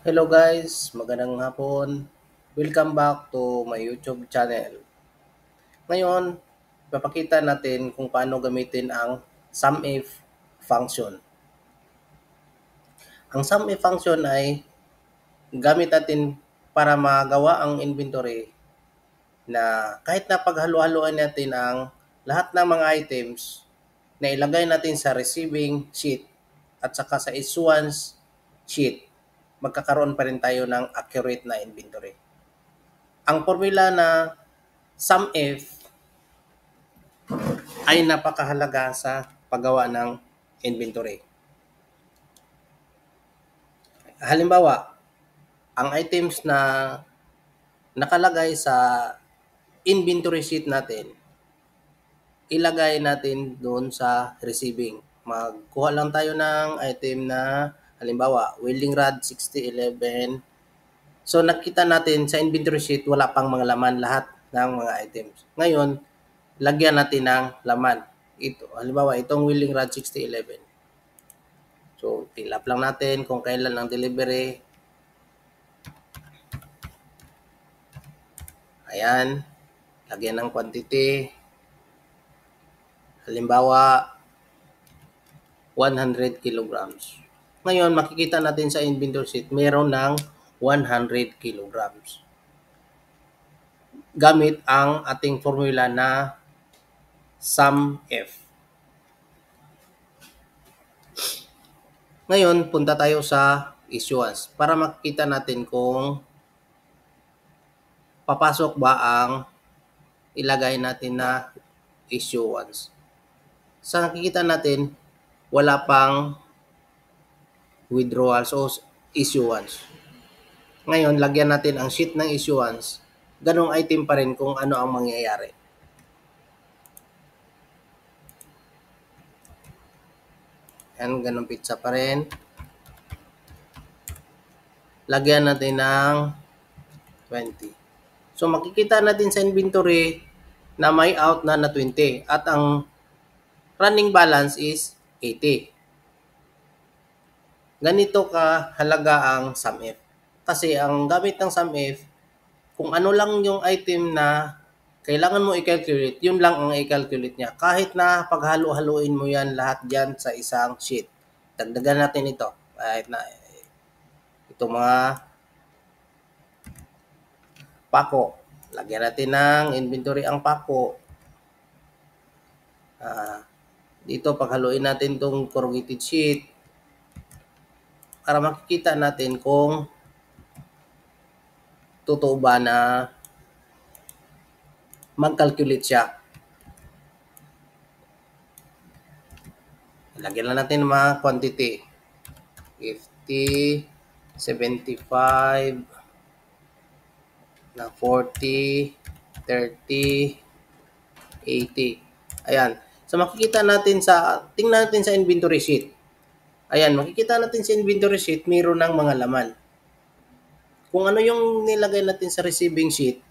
Hello guys, magandang hapon. Welcome back to my YouTube channel. Ngayon, papakita natin kung paano gamitin ang SUMIF function. Ang SUMIF function ay gamit natin para magawa ang inventory na kahit na paghalo-haloan natin ang lahat ng mga items na ilagay natin sa receiving sheet at saka sa issuance sheet, magkakaroon pa rin tayo ng accurate na inventory. Ang formula na SUMIF ay napakahalaga sa paggawa ng inventory. Halimbawa, ang items na nakalagay sa inventory sheet natin, ilagay natin doon sa receiving. Magkuha lang tayo ng item na halimbawa, welding rod 6011. So nakita natin sa inventory sheet wala pang mga laman lahat ng mga items. Ngayon, lagyan natin ng laman. Ito, halimbawa, itong welding rod 6011. So, fill up lang natin kung kailan ang delivery. Ayan. Lagyan ng quantity. Halimbawa, 100 kilograms. Ngayon, makikita natin sa inventory sheet, meron ng 100 kilograms. Gamit ang ating formula na SUMIF. Ngayon, punta tayo sa issuance para makita natin kung papasok ba ang ilagay natin na issuance. Sa nakikita natin, wala pang withdrawals o issuance. Ngayon, lagyan natin ang sheet ng issuance. Ganong item pa rin kung ano ang mangyayari. Yan, ganong pizza pa rin. Lagyan natin ng 20. So, makikita natin sa inventory na may out na 20 at ang running balance is 80. Ganito kahalaga ang SUMIF. Kasi ang gamit ng SUMIF, kung ano lang yung item na kailangan mo i-calculate, yun lang ang i-calculate niya. Kahit na paghalo-haluin mo yan lahat dyan sa isang sheet. Dagdagan natin ito. Kahit na ito mga pako. Lagyan natin ng inventory ang pako. Dito paghaluin natin itong corrugated sheet para makikita natin kung totoo ba na mag-calculate siya. Lagyan lang natin ng mga quantity. 50, 75, na 40, 30, 80. Ayan. So makikita natin tingnan natin sa inventory sheet. Ayan, makikita natin sa inventory sheet, mayroon ng mga laman. Kung ano yung nilagay natin sa receiving sheet,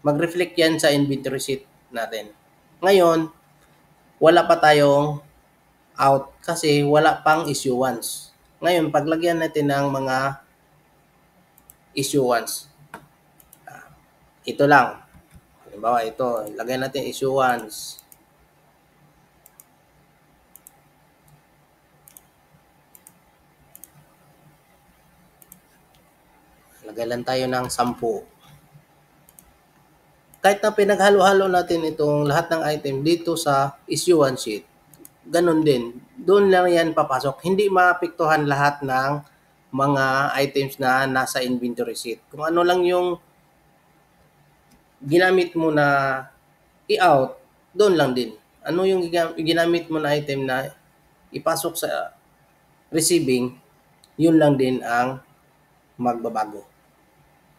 mag-reflect yan sa inventory sheet natin. Ngayon, wala pa tayong out kasi wala pang issuance. Ngayon, paglagyan natin ng mga issuance. Ito lang. Halimbawa, ito. Lagyan natin issuance. Lagay lang tayo ng 10. Kahit na pinaghalo-halo natin itong lahat ng item dito sa issuance sheet, ganun din. Doon lang yan papasok. Hindi maapektuhan lahat ng mga items na nasa inventory sheet. Kung ano lang yung ginamit mo na i-out, doon lang din. Ano yung ginamit mo na item na ipasok sa receiving, yun lang din ang magbabago.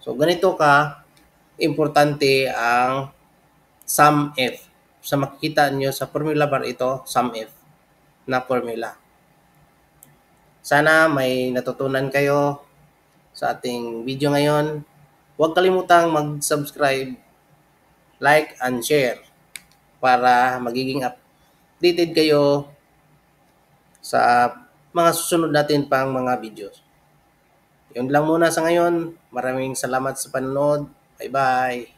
So, ganito ka importante ang SUMIF. Sa makikita nyo sa formula bar ito, SUMIF na formula. Sana may natutunan kayo sa ating video ngayon. Huwag kalimutang mag-subscribe, like, and share para magiging updated kayo sa mga susunod natin pang mga videos. Yun lang muna sa ngayon. Maraming salamat sa panonood. Bye-bye.